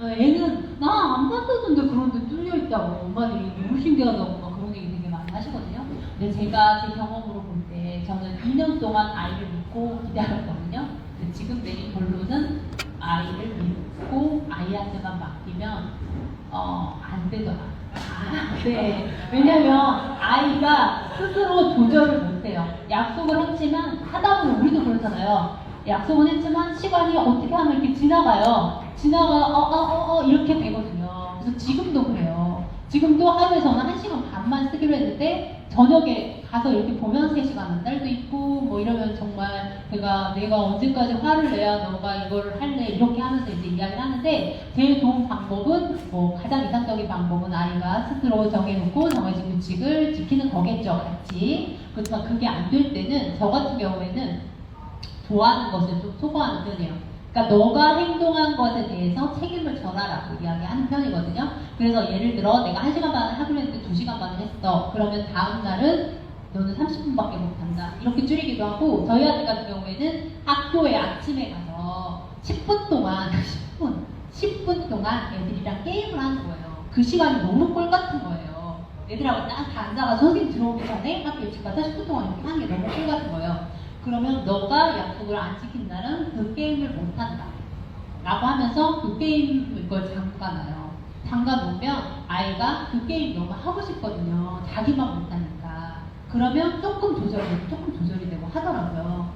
얘는 나 안 봤었는데 그런데 뚫려있다고 엄마들이 너무 신기하다고 막 그런 얘기 되게 많이 하시거든요. 근데 제가 제 경험으로 볼 때 저는 2년 동안 아이를 믿고 기다렸거든요. 근데 지금 내린 결론은 아이를 믿고 아이한테만 맡기면 안 되더라. 네. 왜냐면 아이가 스스로 조절을 못해요. 약속을 했지만 하다 보면 우리도 그렇잖아요. 약속은 했지만 시간이 어떻게 하면 이렇게 지나가요. 이렇게 되거든요. 그래서 지금도 그래요. 지금도 하루에 저는 1시간 반만 쓰기로 했는데 저녁에 가서 이렇게 보면 3시간 한 달도 있고 뭐 이러면 정말 내가 언제까지 화를 내야 너가 이걸 할래 이렇게 하면서 이제 이야기를 하는데 제일 좋은 방법은 뭐 가장 이상적인 방법은 아이가 스스로 정해놓고 정해진 규칙을 지키는 거겠죠, 같이. 그렇지만 그게 안 될 때는 저 같은 경우에는 좋아하는 것을 좀 소거하는 편이에요. 그러니까 너가 행동한 것에 대해서 책임을 져라라고 이야기하는 편이거든요. 그래서 예를 들어 내가 1시간 반을 하기로 했는데 2시간 반을 했어. 그러면 다음 날은 너는 30분밖에 못한다. 이렇게 줄이기도 하고 저희 아들 같은 경우에는 학교에 아침에 가서 10분 동안 10분 동안 애들이랑 게임을 하는 거예요. 그 시간이 너무 꿀 같은 거예요. 애들하고 딱 다 앉아가서 선생님 들어오기 전에 학교 일찍 가서 10분 동안 이렇게 하는 게 너무 꿀 같은 거예요. 그러면 너가 약속을 안 지킨 날은 그 게임을 못한다 라고 하면서 그 게임 이걸 잠가놔요. 잠가놓으면 아이가 그 게임 너무 하고 싶거든요. 자기만 못하니까. 그러면 조금 조절이 되고 하더라고요.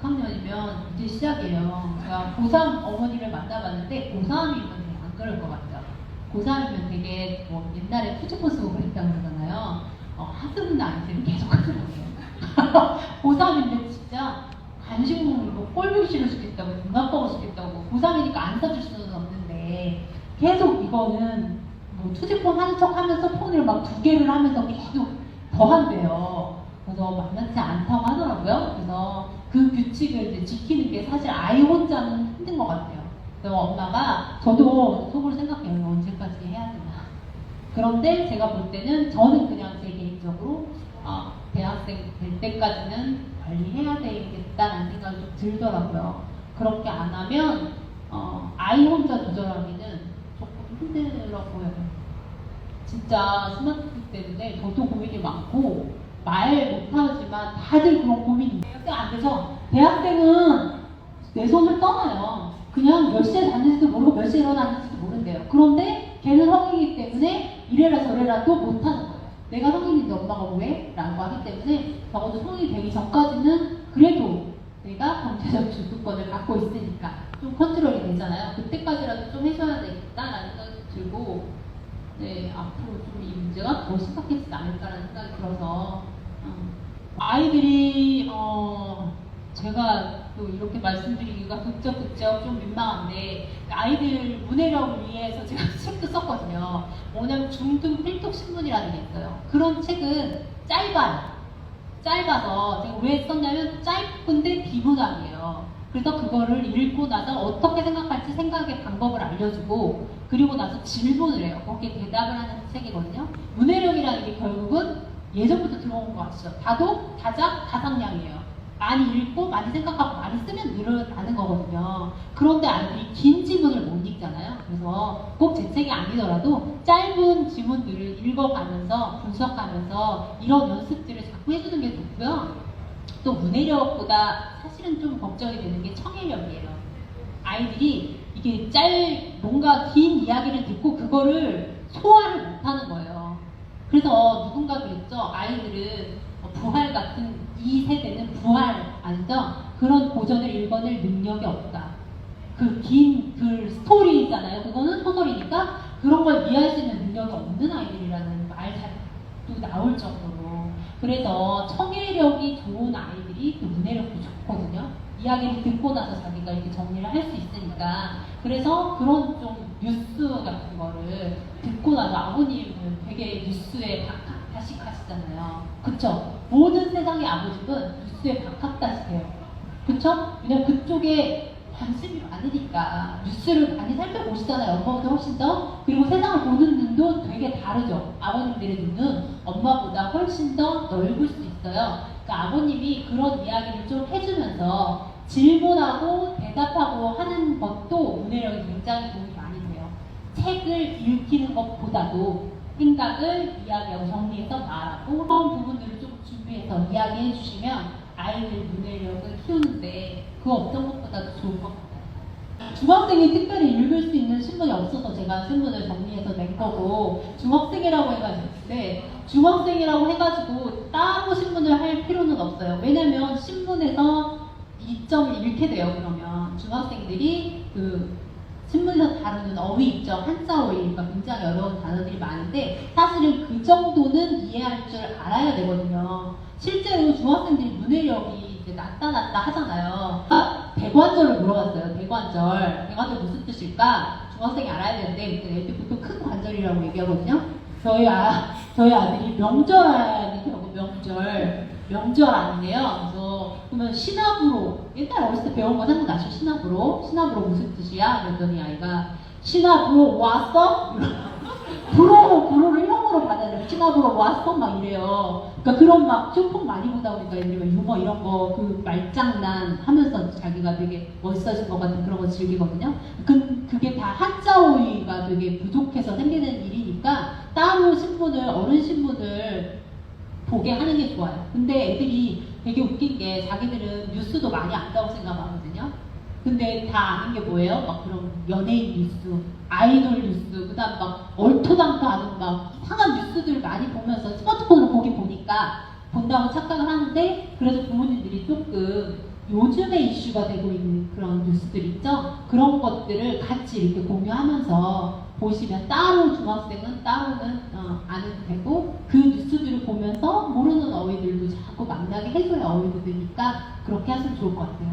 6학년이면 이제 시작이에요. 제가 고3 어머니를 만나봤는데 고3이면 되게 안 그럴 것 같아요. 고3이면 되게 뭐 옛날에 푸즈폰 쓰고 그랬다고 그러잖아요. 학습은 아니세요. 계속 하더라고요. 고3인데 진짜 간식 먹는 거 꼴보기 싫으시겠다고 눈 아파보시겠다고 고3이니까 안 사줄 수는 없는데 계속 이거는 뭐 투지폰 하는 척 하면서 폰을 막 2개를 하면서 계속 더 한대요. 그래서 만만치 않다고 하더라고요. 그래서 그 규칙을 이제 지키는 게 사실 아이 혼자는 힘든 것 같아요. 그래서 엄마가 저도 속으로 생각해요. 언제까지 해야 되나. 그런데 제가 볼 때는 저는 그냥 제 개인적으로 대학생 될 때까지는 관리해야 되겠다는 생각이 좀 들더라고요. 그렇게 안 하면 아이 혼자 조절하기는 조금 힘들어 보여요. 진짜 스마트폰 때문에 저도 고민이 많고 말 못하지만 다들 그런 고민이 있어요. 안 돼서 대학생은 내 손을 떠나요. 그냥 몇 시에 잤는지도 모르고 몇 시에 일어났는지도 모른대요. 그런데 걔는 성인이기 때문에 이래라 저래라 또 못하는 거예요. 내가 성인인데 엄마가 왜? 라고 하기 때문에 적어도 성인이 되기 전까지는 그래도 내가 경제적 주도권을 갖고 있으니까 좀 컨트롤이 되잖아요. 그때까지라도 좀 해줘야 되겠다라는 생각이 들고 네, 앞으로 좀 이 문제가 더 심각해지지 않을까라는 생각이 들어서 아이들이 제가 또 이렇게 말씀드리기가 극적극적 좀 민망한데 아이들 문해력을 위해서 제가 책도 썼거든요. 뭐냐면 중등 필독 신문이라는 게 있어요. 그런 책은 짧아서 제가 왜 썼냐면 짧은데 비문학이에요. 그래서 그거를 읽고 나서 어떻게 생각할지 생각의 방법을 알려주고 그리고 나서 질문을 해요. 거기에 대답을 하는 책이거든요. 문해력이라는 게 결국은 예전부터 들어온 거 아시죠? 다독, 다작, 다상량이에요. 많이 읽고 많이 생각하고 많이 쓰면 늘어나는 거거든요. 그런데 아이들이 긴 지문을 못 읽잖아요. 그래서 꼭 제 책이 아니더라도 짧은 지문들을 읽어가면서 분석하면서 이런 연습들을 자꾸 해주는 게 좋고요. 또 문해력보다 사실은 좀 걱정이 되는 게 청해력이에요. 아이들이 이게 뭔가 긴 이야기를 듣고 그거를 소화를 못하는 거예요. 그래서 누군가 그랬죠. 아이들은 부활 같은 이 세대는 부활 아니죠? 그런 고전을 읽어낼 능력이 없다. 그 긴 스토리잖아요. 그거는 소설이니까 그런 걸 이해할 수 있는 능력이 없는 아이들이라는 말도 나올 정도로. 그래서 청해력이 좋은 아이들이 그 문해력도 좋거든요. 이야기를 듣고 나서 자기가 이렇게 정리를 할 수 있으니까. 그래서 그런 좀 뉴스 같은 거를 듣고 나서 아버님은 되게 뉴스에 박학다식하시잖아요. 그쵸? 모든 세상의 아버님은 뉴스에 박학다식해요. 그쵸? 왜냐면 그쪽에 관심이 많으니까 뉴스를 많이 살펴보시잖아요. 엄마보다 훨씬 더. 그리고 세상을 보는 눈도 되게 다르죠. 아버님들의 눈은 엄마보다 훨씬 더 넓을 수 있어요. 그러니까 아버님이 그런 이야기를 좀 해주면서 질문하고 대답하고 하는 것도 문해력이 굉장히 도움이 많이 책을 읽히는 것보다도 생각을 이야기하고 정리해서 말하고 그런 부분들을 좀 준비해서 이야기해 주시면 아이들 문해력을 키우는데 그 어떤 것보다도 좋을 것 같아요. 중학생이 특별히 읽을 수 있는 신문이 없어서 제가 신문을 정리해서 낸 거고 중학생이라고 해가지고 따로 신문을 할 필요는 없어요. 왜냐면 신문에서 이점을 잃게 돼요. 그러면 중학생들이 그 신문에서 다루는 어휘 입점, 한자 어휘가 굉장히 어려운 단어들이 많은데 사실은 그 정도는 이해할 줄 알아야 되거든요. 실제로 중학생들이 문해력이 이제 낮다 하잖아요. 대관절을 물어봤어요. 대관절 무슨 뜻일까? 중학생이 알아야 되는데 애들 보통 큰 관절이라고 얘기하거든요. 저희 아들이 명절하는 경우 명절 아니네요. 그래서 그러면 시나브로 옛날 어렸을 때 배운 거 생각나시죠? 시나브로 무슨 뜻이야? 그랬더니 아이가 시나브로 왔어? 브로를 형으로 받아들여 시나브로 왔어? 막 이래요. 그러니까 그런 막 쇼폼 많이 보다 보니까 애들이 막 유머 이런 거 그 말장난 하면서 자기가 되게 멋있어진 것 같은 그런 거 즐기거든요. 그게 다 한자어휘가 되게 부족해서 생기는 일이니까 따로 어른 신문을 보게 하는 게 좋아요. 근데 애들이 되게 웃긴 게 자기들은 뉴스도 많이 안다고 생각하거든요. 근데 다 아는 게 뭐예요? 막 그런 연예인 뉴스, 아이돌 뉴스, 그 다음 막 얼토당토하는 막 이상한 뉴스들을 많이 보면서 스마트폰으로 본다고 착각을 하는데 그래서 부모님들이 조금 요즘에 이슈가 되고 있는 그런 뉴스들 있죠? 그런 것들을 같이 이렇게 공유하면서 보시면 따로 중학생은 따로는 안 해도 되고 그 뉴스들을 보면서 모르는 어휘들도 자꾸 만나게 해줘야 어휘가 되니까 그렇게 하시면 좋을 것 같아요.